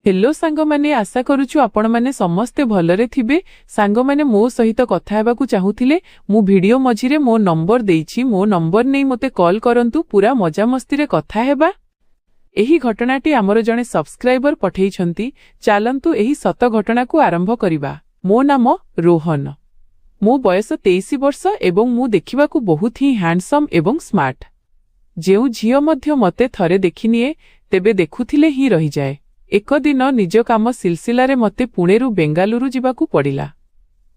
Hello सांग माने आशा करूछु आपण माने समस्ते भलरे थिबे। सांग माने मो सहित कथा हेबाकू चाहूथिले मु वीडियो मझिरे मो नंबर देइछि, मो नंबर नै मते कॉल करंतु, पूरा मजा मस्ती रे कथा हेबा। एही घटनाटी आमर जणे सब्सक्राइबर पठेइछंती, चालंतु एही सत घटना को आरंभ करिबा। मो नाम रोहन, मो बयस 23 वर्ष एवं मु देखिबाकू बहुत ही हैंडसम एवं स्मार्ट। जेउ झियो मध्य मते थरे देखिनिए तेबे देखुथिले ही रही जाए। एक दिन निज काम सिलसिलारे मते पुणेरु बेंगालुरु जिबाकू पड़िला।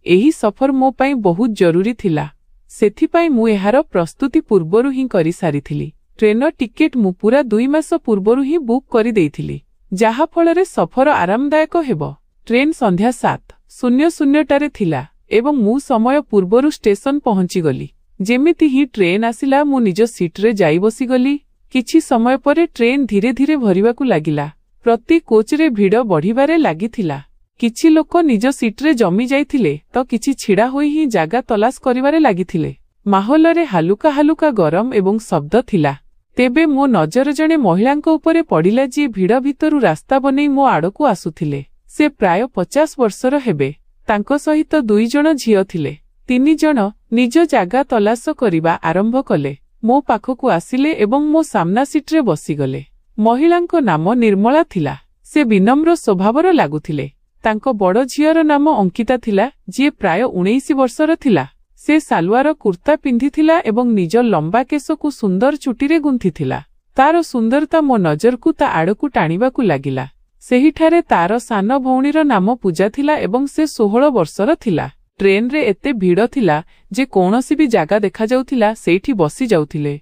एही सफर मो पाई बहुत जरूरी थिला, सेथिपाई मु एहार प्रस्तुति पूर्वरु ही करि सारिथिली। ट्रेन टिकेट मु पूरा 2 मास पूर्वरु ही बुक करि देइथिली, जाहा फलरे सफर आरामदायक हेबो। ट्रेन संध्या 7:00 टारे थिला एवं मु समय पूर्वरु स्टेशन पहुंची गली। जेमिति ही ट्रेन आसिला मु निज सीट रे जाई बसी गली। किछि समय परे ट्रेन धीरे धीरे भरिबाकू लागिला। प्रति कोच रे भीड़ बढ़िबारे लागिथिला। किछि लोक निज सीट रे जमी जाइथिले तो किछि छिड़ा होई ही जागा तलाश करिबारे लागिथिले। माहौल रे हालुका हालुका गरम एवं शब्द थिला। तेबे मो नजर जणे महिलांको उपरे पड़िला, जी भीड़ भितरु रास्ता बनेई मो आड़कू आसुथिले। से प्राय 50 वर्षर हेबे। तांको सहित 2 जण झियो थिले। 3 जण निज जागा तलाश करिबा आरंभ कले। मो पाखकू आसिले एवं मो सामना सीट रे बसीगले। महिलांको नाम निर्मला थिला। से विनम्र स्वभावर लागुथिले। तांको बड़ झियर नाम अंकिता थिला, जी प्राय 19 वर्षर थिला। से सालवार कुर्ता पिंधिथिला एवं निज लंबा केशकू सुंदर चुटीरे गुंथिथिला। तार सुंदरता मो नजरकू ता आड़कू टाणिबाकू लागिला। सेहिठारे तार सान भौणीर नाम पूजा थिला एवं से 16 वर्षर थिला। ट्रेन रे एते भीड़ थिला जे कोनोसी भी जागा देखा जाउथिला सेठी बसी जाउथिले।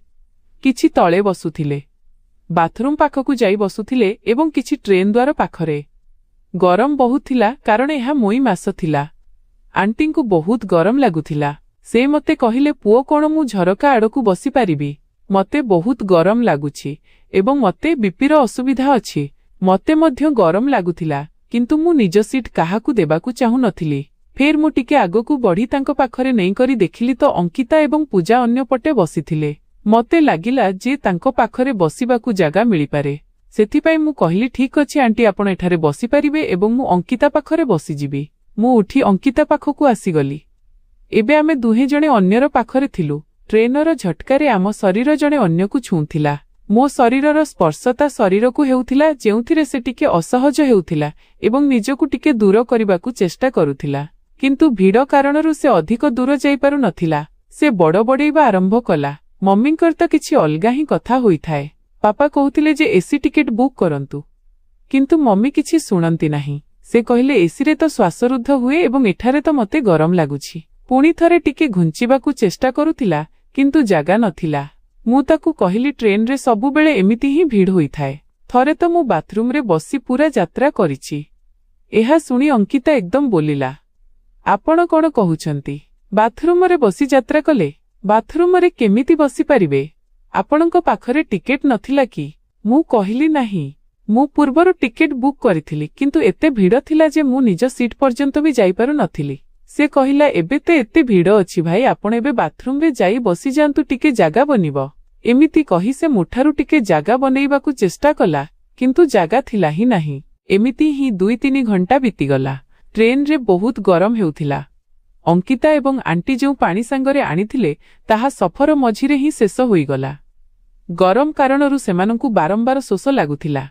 किछि तळे बसुथिले, बाथरूम पाखकू जाई बसुथिले एवं किछि ट्रेन द्वार पाखरे। गरम बहुत थिला कारण एहा मोई मास थिला। आंटी को बहुत गरम लागुथिला। से मते कहिले, पुओ कोन मु झरका आड़कू बसी पारिबी? मते बहुत गरम लागुछि एवं मते बीपीर असुविधा अछि। मते मध्य गरम लागुथिला, किंतु मु निज सीट काहाकू देबाकू चाहू नथिली। फेर मु टिके आगकू बढ़ी तांको पाखरे नेई करी देखिली तो अंकिता एवं पूजा अन्य पटे बसिथिले। मते लागिला जे तांको पाखरे बसिबाकू जागा मिली पारे। सेथिपाई मु कहिली, ठीक अछि आंटी, आपण एठारे बसी पारिबे एवं मु अंकिता पाखरे बसी जिबी। मु उठी अंकिता पाखकू आसीगली। एबे आमे दुहे जणे अन्यर पाखरे थिलु। ट्रेनर झटकारे आम शरीर जणे अन्यकू छुंथिला। मो शरीरर स्पर्शता शरीरकू हेउथिला, जेउथिरे से टिके असहज हेउथिला एवं निजकू टिके दूर करिबाकू चेष्टा करुथिला। किंतु भीड़ कारणरू से अधिक दूर जाई पारु नथिला। से बड़बड़ेइबा आरंभ कला। मम्मींकर तो किछि अलगा ही कथा होइथाए। पापा कहूथिले जे एसी टिकेट बुक करंतु, किंतु मम्मी किछि सुनंती नाही। से कहिले, एसी रे तो श्वासरुद्ध हुए एवं एठारे तो मते गरम लागुछि। पुणी थरे टिके घुंचिबाकू चेष्टा करुथिला, किंतु जागा नथिला। मु ताकू कहिली, ट्रेन रे सबु बेले एमिति ही भीड़ होइथाए। थरे तो मु बाथरूम रे बसी पूरा यात्रा करिछि। एहा सुनी अंकिता एकदम बोलिला, आपण कोन कहुछंती? बाथरूम रे बसी यात्रा कले? बाथरूम रे केमिति बसी पारिबे? आपणको पाखरे टिकेट नथिला कि? मु कहिली, नाही, मु पूर्वरु टिकेट बुक करिथिली, किंतु एते भीड़ थिला जे मु निज सीट पर्यंत भी जाई पारु नथिली। से कहिला, एबे ते एते भीड़ अछि भाई, आपण एबे बाथरूम रे जाई बसी जांतु, टिके जागा बनिबो। एमिति कहि से मुठारु टिके जागा बनेइबाकू चेष्टा कला, किंतु जागा थिला ही नाही। एमिति ही 2-3 घंटा बीतीगला। ट्रेन रे बहुत गरम हेउथिला। अंकिता एवं आंटी जो पानी सांगरे आनिथिले ताहा सफर मझिरे ही शेष होईगला। गरम कारणरू सेमानंकू बारंबार शोष लागुथिला।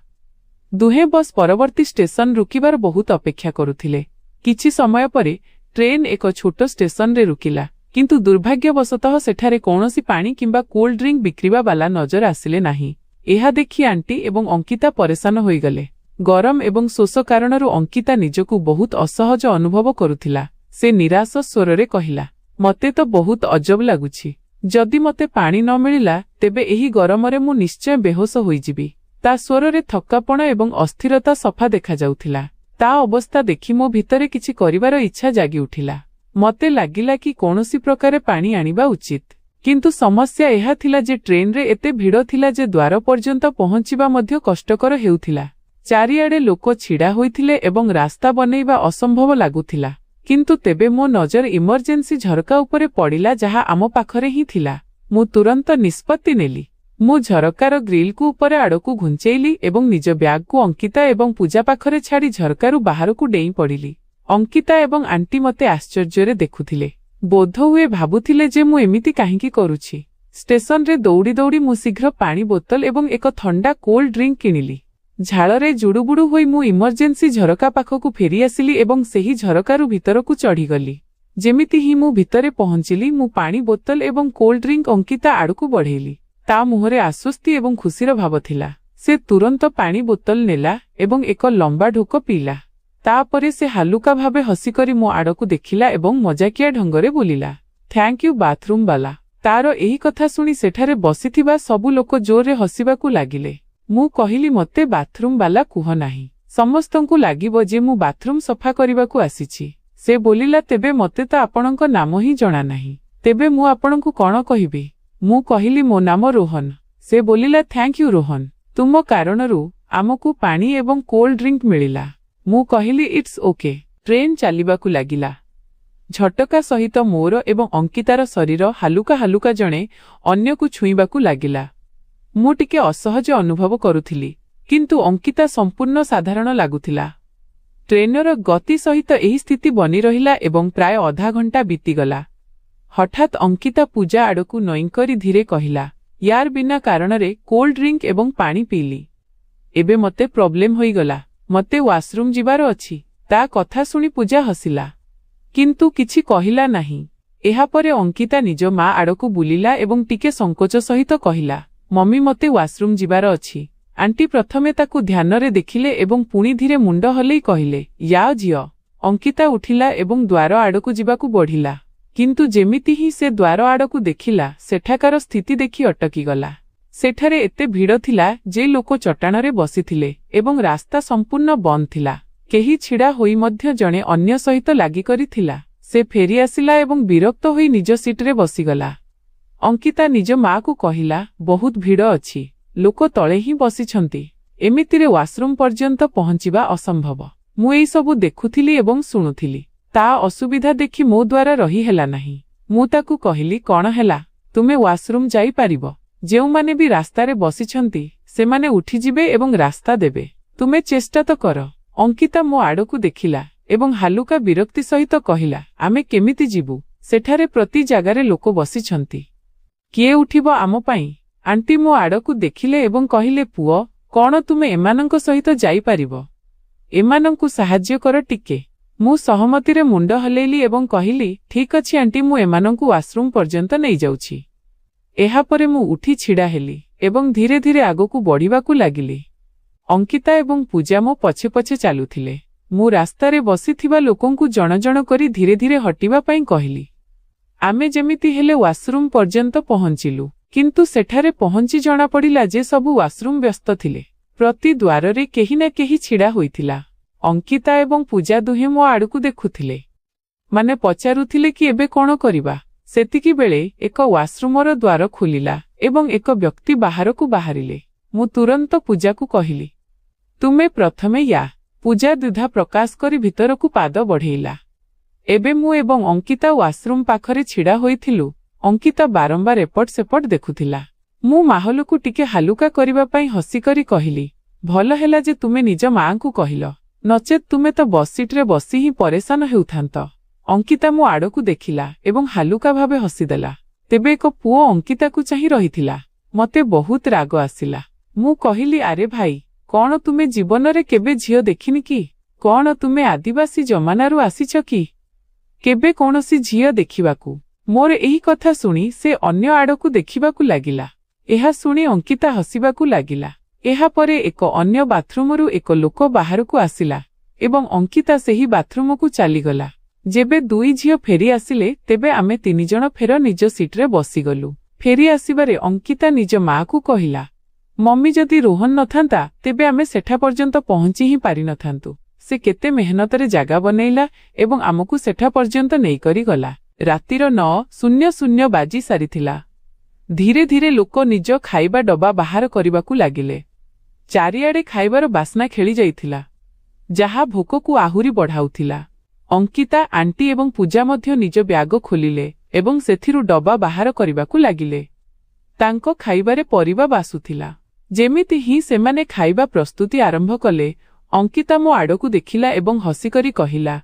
दुहे बस परवर्ती स्टेशन रुकिबार बहुत अपेक्षा करुथिले। किछि समय परे ट्रेन एक छोटो स्टेशन रे रुकिला, किंतु दुर्भाग्यवशतः सेठारे कौनसी पानी किंबा कोल्ड ड्रिंक बिक्रीबा बाला नजर आसिले नाही। एहा देखि आंटी एवं अंकिता परेशान होईगले। गरम एवं शोष कारणरू अंकिता निजकू बहुत असहज अनुभव करुथिला। से निराश स्वरे कहिला, मते तो बहुत अजब लागुछि। जदि मते पानी न मिलिला तेबे एही गरमरे मु निश्चय बेहोश होईजिबी। ता स्वरे थक्कापण एवं अस्थिरता सफा देखा जाउथिला। ता अवस्था देखि मो भितरे किछि करिवार इच्छा जागी उठिला। मते लागिला कि कोनोसी प्रकारे पानी आनिबा उचित, किंतु समस्या एहा थिला जे ट्रेन रे एते भीड़ थिला जे द्वार पर्यंत पहुंचिबा मध्य कष्टकर हेउथिला। चारिआडे लोक छिड़ा होइथिले एवं रास्ता बनेइबा असंभव लागुथिला। किंतु तेबे मो नजर इमरजेंसी झरका उपरे पड़िला, जहा आम पाखरे ही थिला। मु तुरंत निष्पत्ति नेली। ମୁଁ ଝରକାର ଗ୍ରିଲକୁ ଉପରେ ଆଡ଼କୁ ଘୁଞ୍ଚେଇଲି ଏବଂ ନିଜ ବ୍ୟାଗକୁ ଅଙ୍କିତା ଏବଂ ପୂଜା ପାଖରେ ଛାଡ଼ି ଝରକାରୁ ବାହାରକୁ ଡେଇଁ ପଡ଼ିଲି। ଅଙ୍କିତା ଏବଂ ଆଣ୍ଟି ମୋତେ ଆଶ୍ଚର୍ଯ୍ୟରେ ଦେଖୁଥିଲେ। ବୋଧହୁଏ ଭାବୁଥିଲେ ଯେ ମୁଁ ଏମିତି କାହିଁକି କରୁଛି। ଷ୍ଟେସନରେ ଦୌଡ଼ି ଦୌଡ଼ି ମୁଁ ଶୀଘ୍ର ପାଣି ବୋତଲ ଏବଂ ଏକ ଥଣ୍ଡା କୋଲ୍ଡ ଡ୍ରିଙ୍କ କିଣିଲି। ଝାଳରେ ଜୁଡୁବୁଡୁ ହୋଇ ମୁଁ ଇମର୍ଜେନ୍ସି ଝରକା ପାଖକୁ ଫେରିଆସିଲି ଏବଂ ସେହି ଝରକାରୁ ଭିତରକୁ ଚଢ଼ିଗଲି। ଯେମିତି ହିଁ ମୁଁ ଭିତରେ ପହଞ୍ଚିଲି, ମୁଁ ପାଣି ବୋତଲ ଏବଂ କୋଲ୍ଡ ଡ୍ରିଙ୍କ ଅଙ୍କିତା ଆଡ଼କୁ ବଢ଼େଇଲି। ତା ମୁହଁରେ ଆଶ୍ୱସ୍ତି ଏବଂ ଖୁସିର ଭାବ ଥିଲା। ସେ ତୁରନ୍ତ ପାଣି ବୋତଲ ନେଲା ଏବଂ ଏକ ଲମ୍ବା ଢୋକ ପିଇଲା। ତାପରେ ସେ ହାଲୁକା ଭାବେ ହସିକରି ମୋ ଆଡ଼କୁ ଦେଖିଲା ଏବଂ ମଜାକିଆ ଢଙ୍ଗରେ ବୋଲିଲା, ଥ୍ୟାଙ୍କ ୟୁ ବାଥରୁମ୍ ବାଲା। ତାର ଏହି କଥା ଶୁଣି ସେଠାରେ ବସିଥିବା ସବୁ ଲୋକ ଜୋରରେ ହସିବାକୁ ଲାଗିଲେ। ମୁଁ କହିଲି, ମୋତେ ବାଥରୁମ୍ ବାଲା କୁହ ନାହିଁ। ସମସ୍ତଙ୍କୁ ଲାଗିବ ଯେ ମୁଁ ବାଥରୁମ୍ ସଫା କରିବାକୁ ଆସିଛି। ସେ ବୋଲିଲା, ତେବେ ମୋତେ ତ ଆପଣଙ୍କ ନାମ ହିଁ ଜଣା ନାହିଁ। ତେବେ ମୁଁ ଆପଣଙ୍କୁ କ'ଣ କହିବି? ମୁଁ କହିଲି, ମୋ ନାମ ରୋହନ। ସେ ବୋଲିଲା, ଥ୍ୟାଙ୍କ ୟୁ ରୋହନ। ତୁମ କାରଣରୁ ଆମକୁ ପାଣି ଏବଂ କୋଲ୍ଡ ଡ୍ରିଙ୍କ ମିଳିଲା। ମୁଁ କହିଲି, ଇଟ୍ସ ଓକେ। ଟ୍ରେନ୍ ଚାଲିବାକୁ ଲାଗିଲା। ଝଟକା ସହିତ ମୋର ଏବଂ ଅଙ୍କିତାର ଶରୀର ହାଲୁକା ହାଲୁକା ଜଣେ ଅନ୍ୟକୁ ଛୁଇଁବାକୁ ଲାଗିଲା। ମୁଁ ଟିକେ ଅସହଜ ଅନୁଭବ କରୁଥିଲି, କିନ୍ତୁ ଅଙ୍କିତା ସମ୍ପୂର୍ଣ୍ଣ ସାଧାରଣ ଲାଗୁଥିଲା। ଟ୍ରେନର ଗତି ସହିତ ଏହି ସ୍ଥିତି ବନି ରହିଲା ଏବଂ ପ୍ରାୟ ଅଧା ଘଣ୍ଟା ବିତିଗଲା। ହଠାତ୍ ଅଙ୍କିତା ପୂଜା ଆଡ଼କୁ ନଇଁକରି ଧୀରେ କହିଲା, ୟାର ବିନା କାରଣରେ କୋଲ୍ଡ ଡ୍ରିଙ୍କ ଏବଂ ପାଣି ପିଇଲି। ଏବେ ମୋତେ ପ୍ରୋବ୍ଲେମ ହୋଇଗଲା। ମୋତେ ୱାଶରୁମ୍ ଯିବାର ଅଛି। ତା କଥା ଶୁଣି ପୂଜା ହସିଲା, କିନ୍ତୁ କିଛି କହିଲା ନାହିଁ। ଏହାପରେ ଅଙ୍କିତା ନିଜ ମା ଆଡ଼କୁ ବୁଲିଲା ଏବଂ ଟିକେ ସଙ୍କୋଚ ସହିତ କହିଲା, ମମି, ମୋତେ ୱାଶରୁମ୍ ଯିବାର ଅଛି। ଆଣ୍ଟି ପ୍ରଥମେ ତାକୁ ଧ୍ୟାନରେ ଦେଖିଲେ ଏବଂ ପୁଣି ଧୀରେ ମୁଣ୍ଡ ହଲେଇ କହିଲେ, ୟାଅ ଝିଅ। ଅଙ୍କିତା ଉଠିଲା ଏବଂ ଦ୍ୱାର ଆଡ଼କୁ ଯିବାକୁ ବଢ଼ିଲା। କିନ୍ତୁ ଯେମିତି ହିଁ ସେ ଦ୍ୱାର ଆଡ଼କୁ ଦେଖିଲା, ସେଠାକାର ସ୍ଥିତି ଦେଖି ଅଟକିଗଲା। ସେଠାରେ ଏତେ ଭିଡ଼ ଥିଲା ଯେ ଲୋକ ଚଟାଣରେ ବସିଥିଲେ ଏବଂ ରାସ୍ତା ସମ୍ପୂର୍ଣ୍ଣ ବନ୍ଦ ଥିଲା। କେହି ଛିଡ଼ା ହୋଇ ମଧ୍ୟ ଜଣେ ଅନ୍ୟ ସହିତ ଲାଗିକରିଥିଲା। ସେ ଫେରିଆସିଲା ଏବଂ ବିରକ୍ତ ହୋଇ ନିଜ ସିଟରେ ବସିଗଲା। ଅଙ୍କିତା ନିଜ ମାକୁ କହିଲା, ବହୁତ ଭିଡ଼ ଅଛି। ଲୋକ ତଳେ ହିଁ ବସିଛନ୍ତି। ଏମିତିରେ ୱାଶରୁମ୍ ପର୍ଯ୍ୟନ୍ତ ପହଞ୍ଚିବା ଅସମ୍ଭବ। ମୁଁ ଏଇସବୁ ଦେଖୁଥିଲି ଏବଂ ଶୁଣୁଥିଲି। ତା ଅସୁବିଧା ଦେଖି ମୋ ଦ୍ୱାରା ରହି ହେଲା ନାହିଁ। ମୁଁ ତାକୁ କହିଲି, କ'ଣ ହେଲା? ତୁମେ ୱାଶରୁମ୍ ଯାଇପାରିବ। ଯେଉଁମାନେ ବି ରାସ୍ତାରେ ବସିଛନ୍ତି ସେମାନେ ଉଠିଯିବେ ଏବଂ ରାସ୍ତା ଦେବେ। ତୁମେ ଚେଷ୍ଟା ତ କର। ଅଙ୍କିତା ମୋ ଆଡ଼କୁ ଦେଖିଲା ଏବଂ ହାଲୁକା ବିରକ୍ତି ସହିତ କହିଲା, ଆମେ କେମିତି ଯିବୁ? ସେଠାରେ ପ୍ରତି ଜାଗାରେ ଲୋକ ବସିଛନ୍ତି। କିଏ ଉଠିବ ଆମ ପାଇଁ? ଆଣ୍ଟି ମୋ ଆଡ଼କୁ ଦେଖିଲେ ଏବଂ କହିଲେ, ପୁଅ, କ'ଣ ତୁମେ ଏମାନଙ୍କ ସହିତ ଯାଇପାରିବ? ଏମାନଙ୍କୁ ସାହାଯ୍ୟ କର ଟିକେ। ମୁଁ ସହମତିରେ ମୁଣ୍ଡ ହଲେଇଲି ଏବଂ କହିଲି, ଠିକ୍ ଅଛି ଆଣ୍ଟି, ମୁଁ ଏମାନଙ୍କୁ ୱାଶରୁମ୍ ପର୍ଯ୍ୟନ୍ତ ନେଇଯାଉଛି। ଏହାପରେ ମୁଁ ଉଠି ଛିଡ଼ା ହେଲି ଏବଂ ଧୀରେ ଧୀରେ ଆଗକୁ ବଢ଼ିବାକୁ ଲାଗିଲି। ଅଙ୍କିତା ଏବଂ ପୂଜା ମୋ ପଛେ ପଛେ ଚାଲୁଥିଲେ। ମୁଁ ରାସ୍ତାରେ ବସିଥିବା ଲୋକଙ୍କୁ ଜଣ ଜଣ କରି ଧୀରେ ଧୀରେ ହଟିବା ପାଇଁ କହିଲି। ଆମେ ଯେମିତି ହେଲେ ୱାଶରୁମ୍ ପର୍ଯ୍ୟନ୍ତ ପହଞ୍ଚିଲୁ, କିନ୍ତୁ ସେଠାରେ ପହଞ୍ଚି ଜଣାପଡ଼ିଲା ଯେ ସବୁ ୱାଶରୁମ୍ ବ୍ୟସ୍ତ ଥିଲେ। ପ୍ରତି ଦ୍ୱାରରେ କେହି ନା କେହି ଛିଡ଼ା ହୋଇଥିଲା। ଅଙ୍କିତା ଏବଂ ପୂଜା ଦୁହେଁ ମୋ ଆଡ଼କୁ ଦେଖୁଥିଲେ, ମାନେ ପଚାରୁଥିଲେ କି ଏବେ କ'ଣ କରିବା। ସେତିକିବେଳେ ଏକ ୱାଶରୁମର ଦ୍ୱାର ଖୋଲିଲା ଏବଂ ଏକ ବ୍ୟକ୍ତି ବାହାରକୁ ବାହାରିଲେ। ମୁଁ ତୁରନ୍ତ ପୂଜାକୁ କହିଲି, ତୁମେ ପ୍ରଥମେ ୟା। ପୂଜା ଦ୍ୱିଧା ପ୍ରକାଶ କରି ଭିତରକୁ ପାଦ ବଢ଼େଇଲା। ଏବେ ମୁଁ ଏବଂ ଅଙ୍କିତା ୱାଶରୁମ୍ ପାଖରେ ଛିଡ଼ା ହୋଇଥିଲୁ। ଅଙ୍କିତା ବାରମ୍ବାର ଏପଟ ସେପଟ ଦେଖୁଥିଲା। ମୁଁ ମାହୋଲକୁ ଟିକେ ହାଲୁକା କରିବା ପାଇଁ ହସିକରି କହିଲି, ଭଲ ହେଲା ଯେ ତୁମେ ନିଜ ମାଆଙ୍କୁ କହିଲ, ନଚେତ୍ ତୁମେ ତ ବସ୍ ସିଟ୍ରେ ବସି ହିଁ ପରେଶାନ ହେଉଥାନ୍ତ। ଅଙ୍କିତା ମୋ ଆଡ଼କୁ ଦେଖିଲା ଏବଂ ହାଲୁକା ଭାବେ ହସିଦେଲା। ତେବେ ଏକ ପୁଅ ଅଙ୍କିତାକୁ ଚାହିଁ ରହିଥିଲା। ମୋତେ ବହୁତ ରାଗ ଆସିଲା। ମୁଁ କହିଲି, ଆରେ ଭାଇ, କ'ଣ ତୁମେ ଜୀବନରେ କେବେ ଝିଅ ଦେଖିନି କି? କ'ଣ ତୁମେ ଆଦିବାସୀ ଜମାନାରୁ ଆସିଛ କି? କେବେ କୌଣସି ଝିଅ ଦେଖିବାକୁ? ମୋର ଏହି କଥା ଶୁଣି ସେ ଅନ୍ୟ ଆଡ଼କୁ ଦେଖିବାକୁ ଲାଗିଲା। ଏହା ଶୁଣି ଅଙ୍କିତା ହସିବାକୁ ଲାଗିଲା। ଏହାପରେ ଏକ ଅନ୍ୟ ବାଥରୁମରୁ ଏକ ଲୋକ ବାହାରକୁ ଆସିଲା ଏବଂ ଅଙ୍କିତା ସେହି ବାଥରୁମକୁ ଚାଲିଗଲା। ଯେବେ ଦୁଇ ଝିଅ ଫେରି ଆସିଲେ, ତେବେ ଆମେ ତିନିଜଣ ଫେର ନିଜ ସିଟ୍ରେ ବସିଗଲୁ। ଫେରି ଆସିବାରେ ଅଙ୍କିତା ନିଜ ମାଆକୁ କହିଲା, ମମି, ଯଦି ରୋହନ ନଥାନ୍ତା ତେବେ ଆମେ ସେଠା ପର୍ଯ୍ୟନ୍ତ ପହଞ୍ଚି ହିଁ ପାରିନଥାନ୍ତୁ। ସେ କେତେ ମେହନତରେ ଜାଗା ବନେଇଲା ଏବଂ ଆମକୁ ସେଠା ପର୍ଯ୍ୟନ୍ତ ନେଇକରି ଗଲା। ରାତିର 9:00 ବାଜି ସାରିଥିଲା। ଧୀରେ ଧୀରେ ଲୋକ ନିଜ ଖାଇବା ଡବା ବାହାର କରିବାକୁ ଲାଗିଲେ। ଚାରିଆଡ଼େ ଖାଇବାର ବାସ୍ନା ଖେଳି ଯାଇଥିଲା, ଯାହା ଭୋକକୁ ଆହୁରି ବଢ଼ାଉଥିଲା। ଅଙ୍କିତା, ଆଣ୍ଟି ଏବଂ ପୂଜା ମଧ୍ୟ ନିଜ ବ୍ୟାଗ ଖୋଲିଲେ ଏବଂ ସେଥିରୁ ଡବା ବାହାର କରିବାକୁ ଲାଗିଲେ। ତାଙ୍କ ଖାଇବାରେ ପରିବା ବାସୁଥିଲା। ଯେମିତି ହିଁ ସେମାନେ ଖାଇବା ପ୍ରସ୍ତୁତି ଆରମ୍ଭ କଲେ, ଅଙ୍କିତା ମୋ ଆଡ଼କୁ ଦେଖିଲା ଏବଂ ହସିକରି କହିଲା,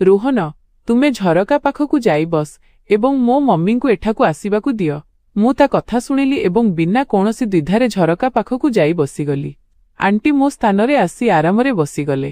ରୋହନ, ତୁମେ ଝରକା ପାଖକୁ ଯାଇ ବସ ଏବଂ ମୋ ମମ୍ମିଙ୍କୁ ଏଠାକୁ ଆସିବାକୁ ଦିଅ। ମୁଁ ତା କଥା ଶୁଣିଲି ଏବଂ ବିନା କୌଣସି ଦ୍ୱିଧାରେ ଝରକା ପାଖକୁ ଯାଇ ବସିଗଲି। ଆଣ୍ଟି ମୋ ସ୍ଥାନରେ ଆସି ଆରାମରେ ବସିଗଲେ।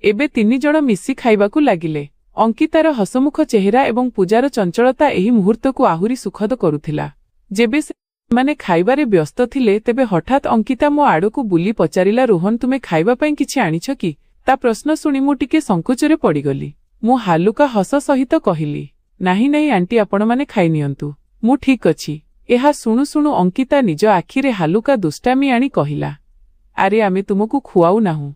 ଏବେ ତିନିଜଣ ମିଶି ଖାଇବାକୁ ଲାଗିଲେ। ଅଙ୍କିତାର ହସମୁଖ ଚେହେରା ଏବଂ ପୂଜାର ଚଞ୍ଚଳତା ଏହି ମୁହୂର୍ତ୍ତକୁ ଆହୁରି ସୁଖଦ କରୁଥିଲା। ଯେବେ ସେମାନେ ଖାଇବାରେ ବ୍ୟସ୍ତ ଥିଲେ, ତେବେ ହଠାତ୍ ଅଙ୍କିତା ମୋ ଆଡ଼କୁ ବୁଲି ପଚାରିଲା, ରୋହନ, ତୁମେ ଖାଇବା ପାଇଁ କିଛି ଆଣିଛ କି? ତା ପ୍ରଶ୍ନ ଶୁଣି ମୁଁ ଟିକେ ସଂକୋଚରେ ପଡ଼ିଗଲି। ମୁଁ ହାଲୁକା ହସ ସହିତ କହିଲି, ନାହିଁ ନାହିଁ ଆଣ୍ଟି, ଆପଣମାନେ ଖାଇନିଅନ୍ତୁ, ମୁଁ ଠିକ୍ ଅଛି। ଏହା ଶୁଣୁ ଶୁଣୁ ଅଙ୍କିତା ନିଜ ଆଖିରେ ହାଲୁକା ଦୁଷ୍ଟାମି ଆଣି କହିଲା, ଆରେ ଆମେ ତୁମକୁ ଖୁଆଉ ନାହୁଁ,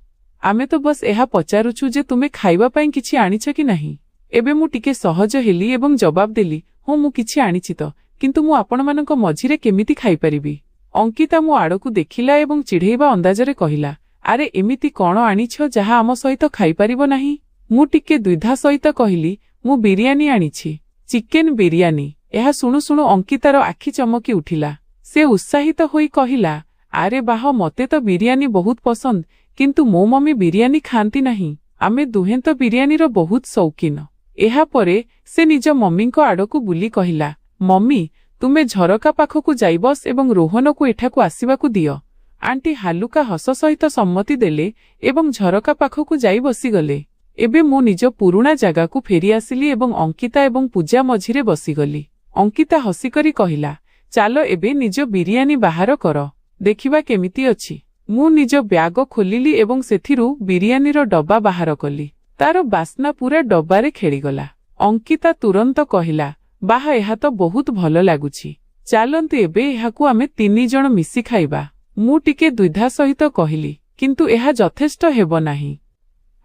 ଆମେ ତ ବସ୍ ଏହା ପଚାରୁଛୁ ଯେ ତୁମେ ଖାଇବା ପାଇଁ କିଛି ଆଣିଛ କି ନାହିଁ। ଏବେ ମୁଁ ଟିକେ ସହଜ ହେଲି ଏବଂ ଜବାବ ଦେଲି, ହଁ ମୁଁ କିଛି ଆଣିଛି ତ, କିନ୍ତୁ ମୁଁ ଆପଣମାନଙ୍କ ମଝିରେ କେମିତି ଖାଇପାରିବି? ଅଙ୍କିତା ମୋ ଆଡ଼କୁ ଦେଖିଲା ଏବଂ ଚିଢ଼େଇବା ଅନ୍ଦାଜରେ କହିଲା, ଆରେ ଏମିତି କ'ଣ ଆଣିଛ ଯାହା ଆମ ସହିତ ଖାଇପାରିବ ନାହିଁ? ମୁଁ ଟିକେ ଦ୍ୱିଧା ସହିତ କହିଲି, ମୁଁ ବିରିୟାନୀ ଆଣିଛି, ଚିକେନ ବିରିୟାନୀ। ଏହା ଶୁଣୁ ଶୁଣୁ ଅଙ୍କିତାର ଆଖି ଚମକି ଉଠିଲା। ସେ ଉତ୍ସାହିତ ହୋଇ କହିଲା, ଆରେ ବାହ, ମତେ ତ ବିରିୟାନୀ ବହୁତ ପସନ୍ଦ, କିନ୍ତୁ ମୋ ମମି ବିରିୟାନୀ ଖାଆନ୍ତି ନାହିଁ। ଆମେ ଦୁହେଁ ତ ବିରିୟାନୀର ବହୁତ ସୌକିନ। ଏହାପରେ ସେ ନିଜ ମମିଙ୍କ ଆଡ଼କୁ ବୁଲି କହିଲା, ମମି, ତୁମେ ଝରକା ପାଖକୁ ଯାଇ ବସ ଏବଂ ରୋହନକୁ ଏଠାକୁ ଆସିବାକୁ ଦିଅ। ଆଣ୍ଟି ହାଲୁକା ହସ ସହିତ ସମ୍ମତି ଦେଲେ ଏବଂ ଝରକା ପାଖକୁ ଯାଇ ବସିଗଲେ। ଏବେ ମୁଁ ନିଜ ପୁରୁଣା ଜାଗାକୁ ଫେରିଆସିଲି ଏବଂ ଅଙ୍କିତା ଏବଂ ପୂଜା ମଝିରେ ବସିଗଲି। ଅଙ୍କିତା ହସିକରି କହିଲା, ଚାଲ ଏବେ ନିଜ ବିରିୟାନୀ ବାହାର କର, ଦେଖିବା କେମିତି ଅଛି। ମୁଁ ନିଜ ବ୍ୟାଗ ଖୋଲିଲି ଏବଂ ସେଥିରୁ ବିରିୟାନୀର ଡବା ବାହାର କଲି। ତାର ବାସ୍ନା ପୁରା ଡବାରେ ଖେଳିଗଲା। ଅଙ୍କିତା ତୁରନ୍ତ କହିଲା, ବାହ, ଏହା ତ ବହୁତ ଭଲ ଲାଗୁଛି, ଚାଲନ୍ତୁ ଏବେ ଏହାକୁ ଆମେ ତିନିଜଣ ମିଶି ଖାଇବା। ମୁଁ ଟିକେ ଦ୍ୱିଧା ସହିତ କହିଲି, କିନ୍ତୁ ଏହା ଯଥେଷ୍ଟ ହେବ ନାହିଁ,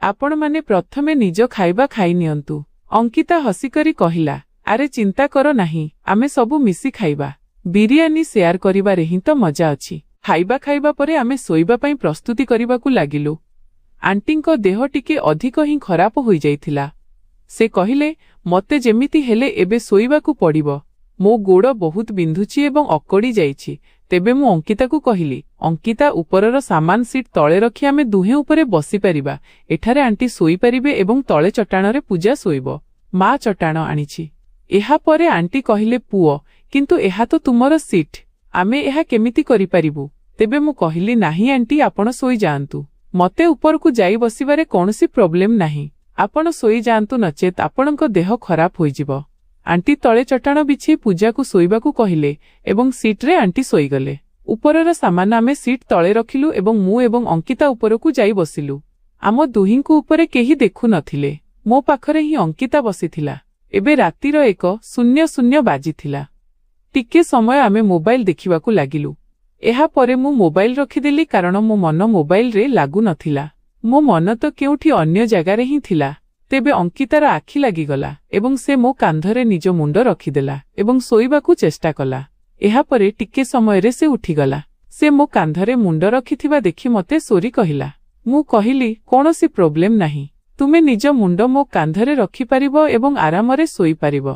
ଆପଣମାନେ ପ୍ରଥମେ ନିଜ ଖାଇବା ଖାଇନିଅନ୍ତୁ। ଅଙ୍କିତା ହସିକରି କହିଲା, ଆରେ ଚିନ୍ତା କର ନାହିଁ, ଆମେ ସବୁ ମିଶି ଖାଇବା। ବିରିୟାନୀ ସେୟାର କରିବାରେ ହିଁ ତ ମଜା ଅଛି। ଖାଇବା ପରେ ଆମେ ଶୋଇବା ପାଇଁ ପ୍ରସ୍ତୁତି କରିବାକୁ ଲାଗିଲୁ। ଆଣ୍ଟିଙ୍କ ଦେହ ଟିକେ ଅଧିକ ହିଁ ଖରାପ ହୋଇଯାଇଥିଲା। ସେ କହିଲେ, ମତେ ଯେମିତି ହେଲେ ଏବେ ଶୋଇବାକୁ ପଡ଼ିବ, ମୋ ଗୋଡ଼ ବହୁତ ବିନ୍ଧୁଛି ଏବଂ ଅକଡ଼ି ଯାଇଛି। ତେବେ ମୁଁ ଅଙ୍କିତାକୁ କହିଲି, ଅଙ୍କିତା, ଉପରର ସାମାନ ସିଟ୍ ତଳେ ରଖି ଆମେ ଦୁହେଁ ଉପରେ ବସିପାରିବା। ଏଠାରେ ଆଣ୍ଟି ଶୋଇପାରିବେ ଏବଂ ତଳେ ଚଟାଣରେ ପୂଜା ଶୋଇବ। ମା ଚଟାଣ ଆଣିଛି। ଏହାପରେ ଆଣ୍ଟି କହିଲେ, ପୁଅ, କିନ୍ତୁ ଏହା ତ ତୁମର ସିଟ୍, ଆମେ ଏହା କେମିତି କରିପାରିବୁ? ତେବେ ମୁଁ କହିଲି, ନାହିଁ ଆଣ୍ଟି, ଆପଣ ଶୋଇଯାଆନ୍ତୁ, ମତେ ଉପରକୁ ଯାଇ ବସିବାରେ କୌଣସି ପ୍ରୋବ୍ଲେମ୍ ନାହିଁ। ଆପଣ ଶୋଇଯାଆନ୍ତୁ, ନଚେତ୍ ଆପଣଙ୍କ ଦେହ ଖରାପ ହୋଇଯିବ। ଆଣ୍ଟି ତଳେ ଚଟାଣ ବିଛେଇ ପୂଜାକୁ ଶୋଇବାକୁ କହିଲେ ଏବଂ ସିଟ୍ରେ ଆଣ୍ଟି ଶୋଇଗଲେ। ଉପରର ସାମାନ ଆମେ ସିଟ୍ ତଳେ ରଖିଲୁ ଏବଂ ମୁଁ ଏବଂ ଅଙ୍କିତା ଉପରକୁ ଯାଇ ବସିଲୁ। ଆମ ଦୁହିଁଙ୍କୁ ଉପରେ କେହି ଦେଖୁନଥିଲେ। ମୋ ପାଖରେ ହିଁ ଅଙ୍କିତା ବସିଥିଲା। ଏବେ ରାତିର 1:00 ବାଜିଥିଲା। ଟିକେ ସମୟ ଆମେ ମୋବାଇଲ ଦେଖିବାକୁ ଲାଗିଲୁ। ଏହାପରେ ମୁଁ ମୋବାଇଲ ରଖିଦେଲି କାରଣ ମୋ ମନ ମୋବାଇଲରେ ଲାଗୁନଥିଲା। ମୋ ମନ ତ କେଉଁଠି ଅନ୍ୟ ଜାଗାରେ ହିଁ ଥିଲା। ତେବେ ଅଙ୍କିତାର ଆଖି ଲାଗିଗଲା ଏବଂ ସେ ମୋ କାନ୍ଧରେ ନିଜ ମୁଣ୍ଡ ରଖିଦେଲା ଏବଂ ଶୋଇବାକୁ ଚେଷ୍ଟା କଲା। ଏହାପରେ ଟିକେ ସମୟରେ ସେ ଉଠିଗଲା। ସେ ମୋ କାନ୍ଧରେ ମୁଣ୍ଡ ରଖିଥିବା ଦେଖି ମତେ ସୋରି କହିଲା। ମୁଁ କହିଲି, କୌଣସି ପ୍ରୋବ୍ଲେମ୍ ନାହିଁ, ତୁମେ ନିଜ ମୁଣ୍ଡ ମୋ କାନ୍ଧରେ ରଖିପାରିବ ଏବଂ ଆରାମରେ ଶୋଇପାରିବ।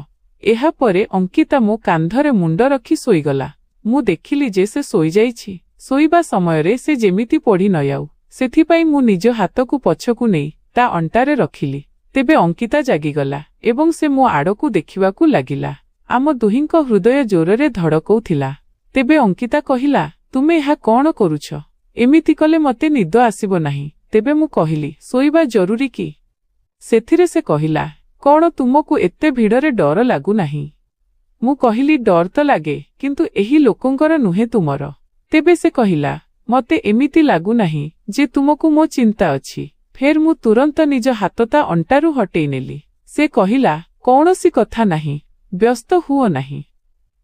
ଏହାପରେ ଅଙ୍କିତା ମୋ କାନ୍ଧରେ ମୁଣ୍ଡ ରଖି ଶୋଇଗଲା। ମୁଁ ଦେଖିଲି ଯେ ସେ ଶୋଇଯାଇଛି। ଶୋଇବା ସମୟରେ ସେ ଯେମିତି ପଡ଼ି ନଯାଉ, ସେଥିପାଇଁ ମୁଁ ନିଜ ହାତକୁ ପଛକୁ ନେଇ ତା ଅଣ୍ଟାରେ ରଖିଲି। ତେବେ ଅଙ୍କିତା ଜାଗିଗଲା ଏବଂ ସେ ମୋ ଆଡ଼କୁ ଦେଖିବାକୁ ଲାଗିଲା। ଆମ ଦୁହିଁଙ୍କ ହୃଦୟ ଜୋରରେ ଧଡ଼କଉଥିଲା। ତେବେ ଅଙ୍କିତା କହିଲା, ତୁମେ ଏହା କ'ଣ କରୁଛ? ଏମିତି କଲେ ମତେ ନିଦ ଆସିବ ନାହିଁ। ତେବେ ମୁଁ କହିଲି, ଶୋଇବା ଜରୁରୀ କି? ସେଥିରେ ସେ କହିଲା, କ'ଣ ତୁମକୁ ଏତେ ଭିଡ଼ରେ ଡର ଲାଗୁନାହିଁ? ମୁଁ କହିଲି, ଡର ତ ଲାଗେ, କିନ୍ତୁ ଏହି ଲୋକଙ୍କର ନୁହେଁ, ତୁମର। ତେବେ ସେ କହିଲା, ମତେ ଏମିତି ଲାଗୁନାହିଁ ଯେ ତୁମକୁ ମୋ ଚିନ୍ତା ଅଛି। ଫେର୍ ମୁଁ ତୁରନ୍ତ ନିଜ ହାତ ତା ଅଣ୍ଟାରୁ ହଟେଇ ନେଲି। ସେ କହିଲା, କୌଣସି କଥା ନାହିଁ, ବ୍ୟସ୍ତ ହୁଅ ନାହିଁ,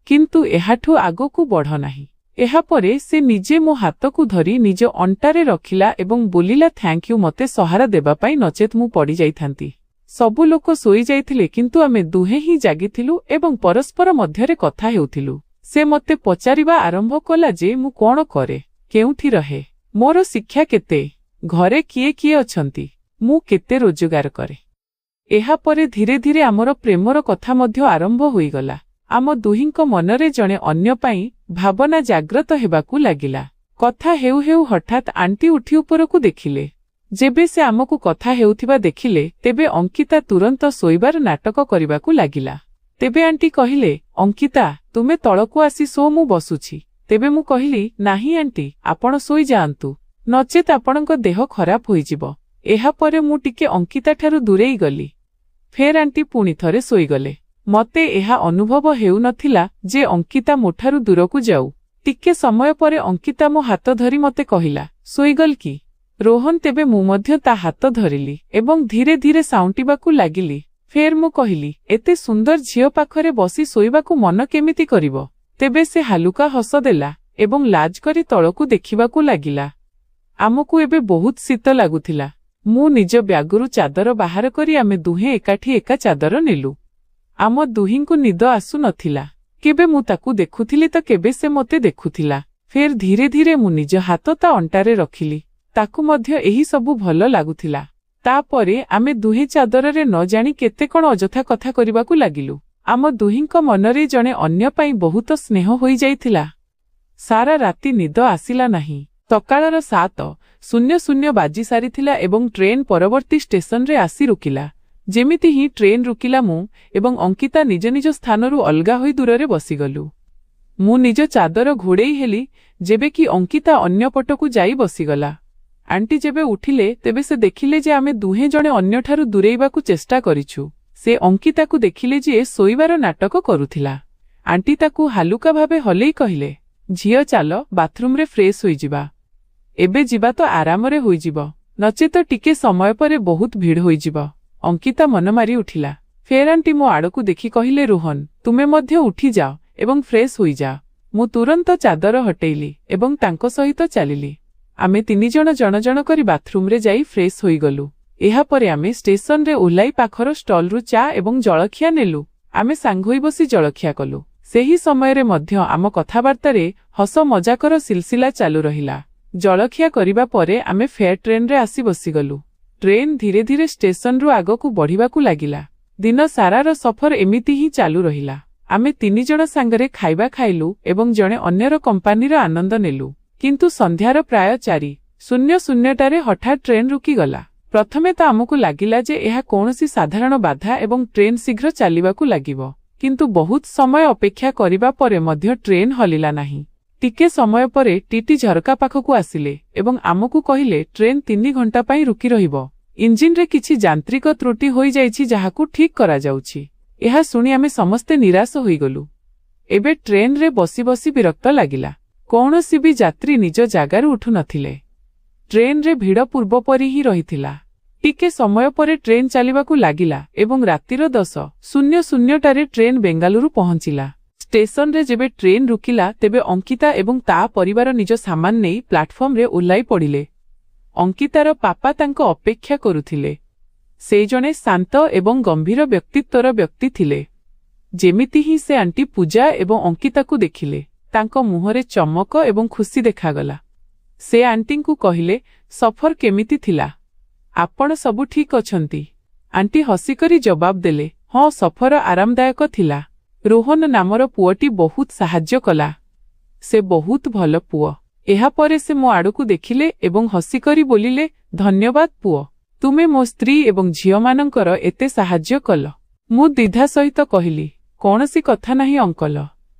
କିନ୍ତୁ ଏହାଠୁ ଆଗକୁ ବଢ଼ ନାହିଁ। ଏହାପରେ ସେ ନିଜେ ମୋ ହାତକୁ ଧରି ନିଜ ଅଣ୍ଟାରେ ରଖିଲା ଏବଂ ବୋଲିଲା, ଥ୍ୟାଙ୍କ ୟୁ ମତେ ସହାରା ଦେବା ପାଇଁ, ନଚେତ୍ ମୁଁ ପଡ଼ିଯାଇଥାନ୍ତି। ସବୁ ଲୋକ ଶୋଇଯାଇଥିଲେ କିନ୍ତୁ ଆମେ ଦୁହେଁ ହିଁ ଜାଗିଥିଲୁ ଏବଂ ପରସ୍ପର ମଧ୍ୟରେ କଥା ହେଉଥିଲୁ। ସେ ମତେ ପଚାରିବା ଆରମ୍ଭ କଲା ଯେ ମୁଁ କ'ଣ କରେ, କେଉଁଠି ରହେ, ମୋର ଶିକ୍ଷା କେତେ, ଘରେ କିଏ କିଏ ଅଛନ୍ତି, ମୁଁ କେତେ ରୋଜଗାର କରେ। ଏହାପରେ ଧୀରେ ଧୀରେ ଆମର ପ୍ରେମର କଥା ମଧ୍ୟ ଆରମ୍ଭ ହୋଇଗଲା। ଆମ ଦୁହିଁଙ୍କ ମନରେ ଜଣେ ଅନ୍ୟ ପାଇଁ ଭାବନା ଜାଗ୍ରତ ହେବାକୁ ଲାଗିଲା। କଥା ହେଉ ହେଉ ହଠାତ୍ ଆଣ୍ଟି ଉଠି ଉପରକୁ ଦେଖିଲେ। ଯେବେ ସେ ଆମକୁ କଥା ହେଉଥିବା ଦେଖିଲେ ତେବେ ଅଙ୍କିତା ତୁରନ୍ତ ଶୋଇବାର ନାଟକ କରିବାକୁ ଲାଗିଲା। ତେବେ ଆଣ୍ଟି କହିଲେ, ଅଙ୍କିତା ତୁମେ ତଳକୁ ଆସି ଶୋ, ମୁଁ ବସୁଛି। ତେବେ ମୁଁ କହିଲି, ନାହିଁ ଆଣ୍ଟି, ଆପଣ ଶୋଇଯାଆନ୍ତୁ, ନଚେତ୍ ଆପଣଙ୍କ ଦେହ ଖରାପ ହୋଇଯିବ। ଏହାପରେ ମୁଁ ଟିକେ ଅଙ୍କିତାଠାରୁ ଦୂରେଇ ଗଲି। ଫେର ଆଣ୍ଟି ପୁଣି ଥରେ ଶୋଇଗଲେ। ମତେ ଏହା ଅନୁଭବ ହେଉନଥିଲା ଯେ ଅଙ୍କିତା ମୋଠାରୁ ଦୂରକୁ ଯାଉ। ଟିକେ ସମୟ ପରେ ଅଙ୍କିତା ମୋ ହାତ ଧରି ମତେ କହିଲା, ଶୋଇଗଲ କି ରୋହନ? ତେବେ ମୁଁ ମଧ୍ୟ ତା ହାତ ଧରିଲି ଏବଂ ଧୀରେ ଧୀରେ ସାଉଁଟିବାକୁ ଲାଗିଲି। ଫେର ମୁଁ କହିଲି, ଏତେ ସୁନ୍ଦର ଝିଅ ପାଖରେ ବସି ଶୋଇବାକୁ ମନ କେମିତି କରିବ? ତେବେ ସେ ହାଲୁକା ହସ ଦେଲା ଏବଂ ଲାଜ କରି ତଳକୁ ଦେଖିବାକୁ ଲାଗିଲା। ଆମକୁ ଏବେ ବହୁତ ଶୀତ ଲାଗୁଥିଲା। ମୁଁ ନିଜ ବ୍ୟାଗରୁ ଚାଦର ବାହାର କରି ଆମେ ଦୁହେଁ ଏକାଠି ଏକା ଚାଦର ନେଲୁ। ଆମ ଦୁହିଁଙ୍କୁ ନିଦ ଆସୁନଥିଲା। କେବେ ମୁଁ ତାକୁ ଦେଖୁଥିଲି ତ କେବେ ସେ ମୋତେ ଦେଖୁଥିଲା। ଫେର ଧୀରେ ଧୀରେ ମୁଁ ନିଜ ହାତ ତା ଅଣ୍ଟାରେ ରଖିଲି। ତାକୁ ମଧ୍ୟ ଏହି ସବୁ ଭଲ ଲାଗୁଥିଲା। ତାପରେ ଆମେ ଦୁହେଁ ଚାଦରରେ ନ ଜାଣି କେତେ କଣ ଅଯଥା କଥା କରିବାକୁ ଲାଗିଲୁ। ଆମ ଦୁହିଁଙ୍କ ମନରେ ଜଣେ ଅନ୍ୟ ପାଇଁ ବହୁତ ସ୍ନେହ ହୋଇଯାଇଥିଲା। ସାରା ରାତି ନିଦ ଆସିଲା ନାହିଁ। ସକାଳର 7:00 ବାଜି ସାରିଥିଲା ଏବଂ ଟ୍ରେନ୍ ପରବର୍ତ୍ତୀ ଷ୍ଟେସନରେ ଆସି ରୁକିଲା। ଯେମିତି ହିଁ ଟ୍ରେନ୍ ରୁକିଲା, ମୁଁ ଏବଂ ଅଙ୍କିତା ନିଜ ନିଜ ସ୍ଥାନରୁ ଅଲଗା ହୋଇ ଦୂରରେ ବସିଗଲୁ। ମୁଁ ନିଜ ଚାଦର ଘୋଡ଼େଇ ହେଲି, ଯେବେ କି ଅଙ୍କିତା ଅନ୍ୟ ପଟକୁ ଯାଇ ବସିଗଲା। ଆଣ୍ଟି ଯେବେ ଉଠିଲେ ତେବେ ସେ ଦେଖିଲେ ଯେ ଆମେ ଦୁହେଁ ଜଣେ ଅନ୍ୟଠାରୁ ଦୂରେଇବାକୁ ଚେଷ୍ଟା କରିଛୁ। ସେ ଅଙ୍କିତାକୁ ଦେଖିଲେ ଯେ ଶୋଇବାର ନାଟକ କରୁଥିଲା। ଆଣ୍ଟି ତାକୁ ହାଲୁକା ଭାବେ ହଲେଇ କହିଲେ, ଝିଅ ଚାଲ ବାଥରୁମରେ ଫ୍ରେଶ ହୋଇଯିବା। ଏବେ ଯିବା ତ ଆରାମରେ ହୋଇଯିବ, ନଚେତ ଟିକେ ସମୟ ପରେ ବହୁତ ଭିଡ଼ ହୋଇଯିବ। ଅଙ୍କିତା ମନ ମାରି ଉଠିଲା। ଫେର ଆଣ୍ଟି ମୋ ଆଡ଼କୁ ଦେଖି କହିଲେ, ରୋହନ ତୁମେ ମଧ୍ୟ ଉଠିଯାଅ ଏବଂ ଫ୍ରେଶ ହୋଇଯାଅ। ମୁଁ ତୁରନ୍ତ ଚାଦର ହଟେଇଲି ଏବଂ ତାଙ୍କ ସହିତ ଚାଲିଲି। ଆମେ ତିନିଜଣ ଜଣ ଜଣ କରି ବାଥରୁମରେ ଯାଇ ଫ୍ରେଶ ହୋଇଗଲୁ। ଏହାପରେ ଆମେ ଷ୍ଟେସନରେ ଓହ୍ଲାଇ ପାଖର ଷ୍ଟଲରୁ ଚା ଏବଂ ଜଳଖିଆ ନେଲୁ। ଆମେ ସାଙ୍ଗ ହୋଇ ବସି ଜଳଖିଆ କଲୁ। ସେହି ସମୟରେ ମଧ୍ୟ ଆମ କଥାବାର୍ତ୍ତାରେ ହସ ମଜାକର ସିଲସିଲା ଚାଲୁ ରହିଲା। ଜଳଖିଆ କରିବା ପରେ ଆମେ ଫେର ଟ୍ରେନରେ ଆସି ବସିଗଲୁ। ଟ୍ରେନ୍ ଧୀରେ ଧୀରେ ଷ୍ଟେସନରୁ ଆଗକୁ ବଢ଼ିବାକୁ ଲାଗିଲା। ଦିନ ସାରାର ସଫର ଏମିତି ହିଁ ଚାଲୁ ରହିଲା। ଆମେ ତିନିଜଣ ସାଙ୍ଗରେ ଖାଇବା ଖାଇଲୁ ଏବଂ ଜଣେ ଅନ୍ୟର କମ୍ପାନୀର ଆନନ୍ଦ ନେଲୁ। କିନ୍ତୁ ସନ୍ଧ୍ୟାର ପ୍ରାୟ 4:00ଟାରେ ହଠାତ୍ ଟ୍ରେନ୍ ରୁକିଗଲା। ପ୍ରଥମେ ତ ଆମକୁ ଲାଗିଲା ଯେ ଏହା କୌଣସି ସାଧାରଣ ବାଧା ଏବଂ ଟ୍ରେନ୍ ଶୀଘ୍ର ଚାଲିବାକୁ ଲାଗିବ। କିନ୍ତୁ ବହୁତ ସମୟ ଅପେକ୍ଷା କରିବା ପରେ ମଧ୍ୟ ଟ୍ରେନ୍ ହଲିଲା ନାହିଁ। ଟିକେ ସମୟ ପରେ ଟିଟି ଝରକା ପାଖକୁ ଆସିଲେ ଏବଂ ଆମକୁ କହିଲେ, ଟ୍ରେନ୍ 3 ଘଣ୍ଟା ପାଇଁ ରୁକି ରହିବ। ଇଞ୍ଜିନରେ କିଛି ଯାନ୍ତ୍ରିକ ତ୍ରୁଟି ହୋଇଯାଇଛି ଯାହାକୁ ଠିକ୍ କରାଯାଉଛି। ଏହା ଶୁଣି ଆମେ ସମସ୍ତେ ନିରାଶ ହୋଇଗଲୁ। ଏବେ ଟ୍ରେନ୍ରେ ବସି ବସି ବିରକ୍ତ ଲାଗିଲା। କୌଣସି ବି ଯାତ୍ରୀ ନିଜ ଜାଗାରୁ ଉଠୁନଥିଲେ। ଟ୍ରେନ୍ରେ ଭିଡ଼ ପୂର୍ବ ପରି ହିଁ ରହିଥିଲା। ଟିକେ ସମୟ ପରେ ଟ୍ରେନ୍ ଚାଲିବାକୁ ଲାଗିଲା ଏବଂ ରାତିର 10:00ଟାରେ ଟ୍ରେନ୍ ବେଙ୍ଗାଲୁରୁ ପହଞ୍ଚିଲା। ଷ୍ଟେସନରେ ଯେବେ ଟ୍ରେନ୍ ରୁକିଲା ତେବେ ଅଙ୍କିତା ଏବଂ ତା ପରିବାର ନିଜ ସାମାନ ନେଇ ପ୍ଲାଟଫର୍ମରେ ଓହ୍ଲାଇ ପଡ଼ିଲେ। ଅଙ୍କିତାର ପାପା ତାଙ୍କ ଅପେକ୍ଷା କରୁଥିଲେ। ସେ ଜଣେ ଶାନ୍ତ ଏବଂ ଗମ୍ଭୀର ବ୍ୟକ୍ତିତ୍ୱର ବ୍ୟକ୍ତି ଥିଲେ। ଯେମିତି ହିଁ ସେ ଆଣ୍ଟି ପୂଜା ଏବଂ ଅଙ୍କିତାକୁ ଦେଖିଲେ, ତାଙ୍କ ମୁହଁରେ ଚମକ ଏବଂ ଖୁସି ଦେଖାଗଲା। ସେ ଆଣ୍ଟିଙ୍କୁ କହିଲେ, ସଫର କେମିତି ଥିଲା? ଆପଣ ସବୁ ଠିକ୍ ଅଛନ୍ତି? ଆଣ୍ଟି ହସିକରି ଜବାବ ଦେଲେ, ହଁ ସଫର ଆରାମଦାୟକ ଥିଲା। ରୋହନ ନାମର ପୁଅଟି ବହୁତ ସାହାଯ୍ୟ କଲା। ସେ ବହୁତ ଭଲ ପୁଅ। ଏହାପରେ ସେ ମୋ ଆଡ଼କୁ ଦେଖିଲେ ଏବଂ ହସିକରି ବୋଲିଲେ, ଧନ୍ୟବାଦ ପୁଅ, ତୁମେ ମୋ ସ୍ତ୍ରୀ ଏବଂ ଝିଅମାନଙ୍କର ଏତେ ସାହାଯ୍ୟ କଲ। ମୁଁ ଦ୍ୱିଧା ସହିତ କହିଲି, କୌଣସି କଥା ନାହିଁ ଅଙ୍କଲ,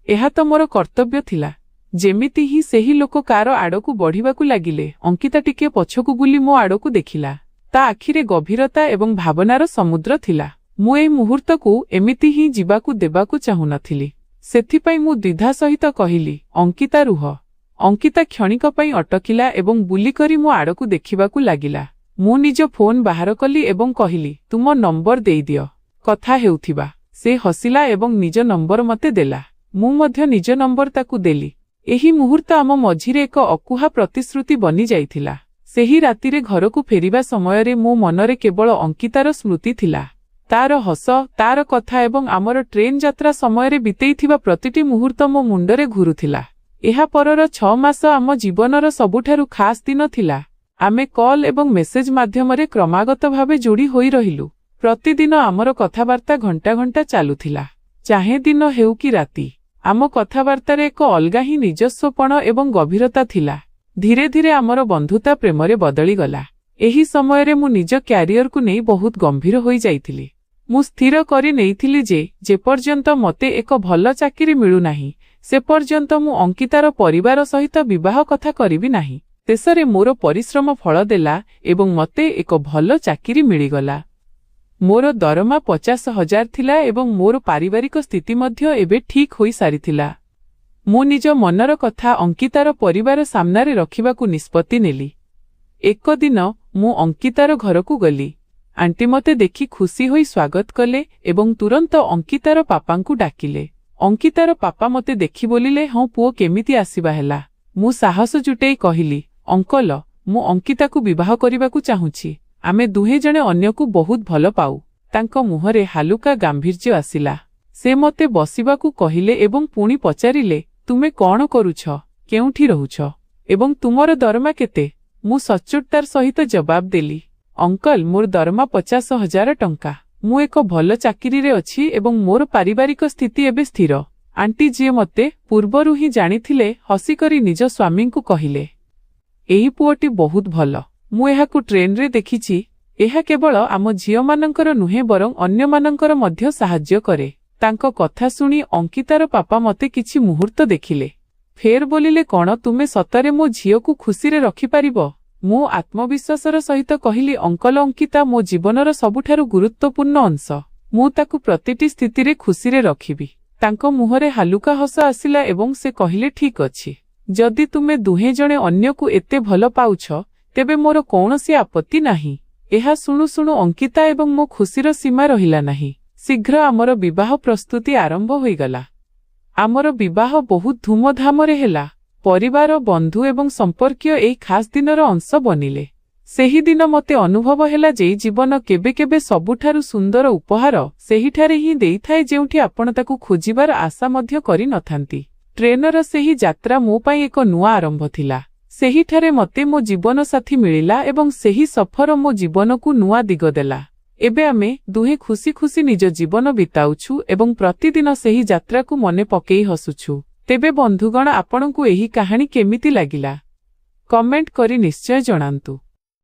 ଏହା ତ ମୋର କର୍ତ୍ତବ୍ୟ ଥିଲା। ଯେମିତି ହିଁ ସେହି ଲୋକ କାର ଆଡ଼କୁ ବଢ଼ିବାକୁ ଲାଗିଲେ, ଅଙ୍କିତା ଟିକେ ପଛକୁ ବୁଲି ମୋ ଆଡ଼କୁ ଦେଖିଲା। ତା ଆଖିରେ ଗଭୀରତା ଏବଂ ଭାବନାର ସମୁଦ୍ର ଥିଲା। ମୁଁ ଏହି ମୁହୂର୍ତ୍ତକୁ ଏମିତି ହିଁ ଯିବାକୁ ଦେବାକୁ ଚାହୁଁନଥିଲି। ସେଥିପାଇଁ ମୁଁ ଦ୍ୱିଧା ସହିତ କହିଲି, ଅଙ୍କିତା ରୁହ। ଅଙ୍କିତା କ୍ଷଣିକ ପାଇଁ ଅଟକିଲା ଏବଂ ବୁଲିକରି ମୋ ଆଡ଼କୁ ଦେଖିବାକୁ ଲାଗିଲା। ମୁଁ ନିଜ ଫୋନ୍ ବାହାର କଲି ଏବଂ କହିଲି, ତୁମ ନମ୍ବର ଦେଇଦିଅ, କଥା ହେଉଥିବା। ସେ ହସିଲା ଏବଂ ନିଜ ନମ୍ବର ମୋତେ ଦେଲା। ମୁଁ ମଧ୍ୟ ନିଜ ନମ୍ବର ତାକୁ ଦେଲି। ଏହି ମୁହୂର୍ତ୍ତ ଆମ ମଝିରେ ଏକ ଅକୁହା ପ୍ରତିଶ୍ରୁତି ବନି ଯାଇଥିଲା। ସେହି ରାତିରେ ଘରକୁ ଫେରିବା ସମୟରେ ମୋ ମନରେ କେବଳ ଅଙ୍କିତାର ସ୍ମୃତି ଥିଲା। ତାର ହସ, ତାର କଥା ଏବଂ ଆମର ଟ୍ରେନ୍ ଯାତ୍ରା ସମୟରେ ବିତେଇଥିବା ପ୍ରତିଟି ମୁହୂର୍ତ୍ତ ମୋ ମୁଣ୍ଡରେ ଘୁରୁଥିଲା। ଏହା ପରର 6 ମାସ ଆମ ଜୀବନର ସବୁଠାରୁ ଖାସ୍ ଦିନ ଥିଲା। ଆମେ କଲ୍ ଏବଂ ମେସେଜ ମାଧ୍ୟମରେ କ୍ରମାଗତ ଭାବେ ଯୋଡ଼ି ହୋଇ ରହିଲୁ। ପ୍ରତିଦିନ ଆମର କଥାବାର୍ତ୍ତା ଘଣ୍ଟା ଘଣ୍ଟା ଚାଲୁଥିଲା। ଚାହେଁ ଦିନ ହେଉ କି ରାତି। ଆମ କଥାବାର୍ତ୍ତାରେ ଏକ ଅଲଗା ହିଁ ନିଜସ୍ୱପଣ ଏବଂ ଗଭୀରତା ଥିଲା। ଧୀରେ ଧୀରେ ଆମର ବନ୍ଧୁତା ପ୍ରେମରେ ବଦଳିଗଲା। ଏହି ସମୟରେ ମୁଁ ନିଜ କ୍ୟାରିୟରକୁ ନେଇ ବହୁତ ଗମ୍ଭୀର ହୋଇଯାଇଥିଲି। ମୁଁ ସ୍ଥିର କରି ନେଇଥିଲି ଯେ ଯେପର୍ଯ୍ୟନ୍ତ ମୋତେ ଏକ ଭଲ ଚାକିରି ମିଳୁନାହିଁ ସେ ପର୍ଯ୍ୟନ୍ତ ମୁଁ ଅଙ୍କିତାର ପରିବାର ସହିତ ବିବାହ କଥା କରିବି ନାହିଁ। ଶେଷରେ ମୋର ପରିଶ୍ରମ ଫଳ ଦେଲା ଏବଂ ମୋତେ ଏକ ଭଲ ଚାକିରି ମିଳିଗଲା। ମୋର ଦରମା 50,000 ଥିଲା ଏବଂ ମୋର ପାରିବାରିକ ସ୍ଥିତି ମଧ୍ୟ ଏବେ ଠିକ୍ ହୋଇସାରିଥିଲା। ମୁଁ ନିଜ ମନର କଥା ଅଙ୍କିତାର ପରିବାର ସାମ୍ନାରେ ରଖିବାକୁ ନିଷ୍ପତ୍ତି ନେଲି। ଏକ ଦିନ ମୁଁ ଅଙ୍କିତାର ଘରକୁ ଗଲି। ଆଣ୍ଟି ମୋତେ ଦେଖି ଖୁସି ହୋଇ ସ୍ୱାଗତ କଲେ ଏବଂ ତୁରନ୍ତ ଅଙ୍କିତାର ପାପାଙ୍କୁ ଡାକିଲେ। ଅଙ୍କିତାର ପାପା ମୋତେ ଦେଖି ବୋଲିଲେ, ହଁ ପୁଅ କେମିତି ଆସିବା ହେଲା? ମୁଁ ସାହସ ଜୁଟେଇ କହିଲି, ଅଙ୍କଲ, ମୁଁ ଅଙ୍କିତାକୁ ବିବାହ କରିବାକୁ ଚାହୁଁଛି। ଆମେ ଦୁହେଁ ଜଣେ ଅନ୍ୟକୁ ବହୁତ ଭଲ ପାଉ। ତାଙ୍କ ମୁହଁରେ ହାଲୁକା ଗାମ୍ଭୀର୍ଯ୍ୟ ଆସିଲା। ସେ ମୋତେ ବସିବାକୁ କହିଲେ ଏବଂ ପୁଣି ପଚାରିଲେ, ତୁମେ କ'ଣ କରୁଛ, କେଉଁଠି ରହୁଛ ଏବଂ ତୁମର ଦରମା କେତେ? ମୁଁ ସଚ୍ଚୋଟତାର ସହିତ ଜବାବ ଦେଲି, ଅଙ୍କଲ, ମୋର ଦରମା 50,000 ଟଙ୍କା। ମୁଁ ଏକ ଭଲ ଚାକିରିରେ ଅଛି ଏବଂ ମୋର ପାରିବାରିକ ସ୍ଥିତି ଏବେ ସ୍ଥିର। ଆଣ୍ଟି ଯିଏ ମୋତେ ପୂର୍ବରୁ ହିଁ ଜାଣିଥିଲେ ହସିକରି ନିଜ ସ୍ୱାମୀଙ୍କୁ କହିଲେ, ଏହି ପୁଅଟି ବହୁତ ଭଲ। ମୁଁ ଏହାକୁ ଟ୍ରେନରେ ଦେଖିଛି। ଏହା କେବଳ ଆମ ଝିଅମାନଙ୍କର ନୁହେଁ ବରଂ ଅନ୍ୟମାନଙ୍କର ମଧ୍ୟ ସାହାଯ୍ୟ କରେ। ତାଙ୍କ କଥା ଶୁଣି ଅଙ୍କିତାର ପାପା ମୋତେ କିଛି ମୁହୂର୍ତ୍ତ ଦେଖିଲେ। ଫେର ବୋଲିଲେ, କ'ଣ ତୁମେ ସତରେ ମୋ ଝିଅକୁ ଖୁସିରେ ରଖିପାରିବ? ମୁଁ ଆତ୍ମବିଶ୍ୱାସର ସହିତ କହିଲି, ଅଙ୍କଲ, ଅଙ୍କିତା ମୋ ଜୀବନର ସବୁଠାରୁ ଗୁରୁତ୍ୱପୂର୍ଣ୍ଣ ଅଂଶ। ମୁଁ ତାକୁ ପ୍ରତିଟି ସ୍ଥିତିରେ ଖୁସିରେ ରଖିବି। ତାଙ୍କ ମୁହଁରେ ହାଲୁକା ହସ ଆସିଲା ଏବଂ ସେ କହିଲେ, ଠିକ୍ ଅଛି। ଯଦି ତୁମେ ଦୁହେଁ ଜଣେ ଅନ୍ୟକୁ ଏତେ ଭଲ ପାଉଛ ତେବେ ମୋର କୌଣସି ଆପତ୍ତି ନାହିଁ। ଏହା ଶୁଣୁ ଶୁଣୁ ଅଙ୍କିତା ଏବଂ ମୋ ଖୁସିର ସୀମା ରହିଲା ନାହିଁ। ଶୀଘ୍ର ଆମର ବିବାହ ପ୍ରସ୍ତୁତି ଆରମ୍ଭ ହୋଇଗଲା। ଆମର ବିବାହ ବହୁତ ଧୁମଧାମରେ ହେଲା। ପରିବାର, ବନ୍ଧୁ ଏବଂ ସମ୍ପର୍କୀୟ ଏହି ଖାସ୍ ଦିନର ଅଂଶ ବନିଲେ। ସେହିଦିନ ମୋତେ ଅନୁଭବ ହେଲା ଯେ ଜୀବନ କେବେ କେବେ ସବୁଠାରୁ ସୁନ୍ଦର ଉପହାର ସେହିଠାରେ ହିଁ ଦେଇଥାଏ ଯେଉଁଠି ଆପଣ ତାକୁ ଖୋଜିବାର ଆଶା ମଧ୍ୟ କରିନଥାନ୍ତି। ଟ୍ରେନର ସେହି ଯାତ୍ରା ମୋ ପାଇଁ ଏକ ନୂଆ ଆରମ୍ଭ ଥିଲା। ସେହିଠାରେ ମୋତେ ମୋ ଜୀବନସାଥୀ ମିଳିଲା ଏବଂ ସେହି ସଫର ମୋ ଜୀବନକୁ ନୂଆ ଦିଗ ଦେଲା। ଏବେ ଆମେ ଦୁହେଁ ଖୁସି ଖୁସି ନିଜ ଜୀବନ ବିତାଉଛୁ ଏବଂ ପ୍ରତିଦିନ ସେହି ଯାତ୍ରାକୁ ମନେ ପକେଇ ହସୁଛୁ। ତେବେ ବନ୍ଧୁଗଣ, ଆପଣଙ୍କୁ ଏହି କାହାଣୀ କେମିତି ଲାଗିଲା? କମେଣ୍ଟ କରି ନିଶ୍ଚୟ ଜଣାନ୍ତୁ।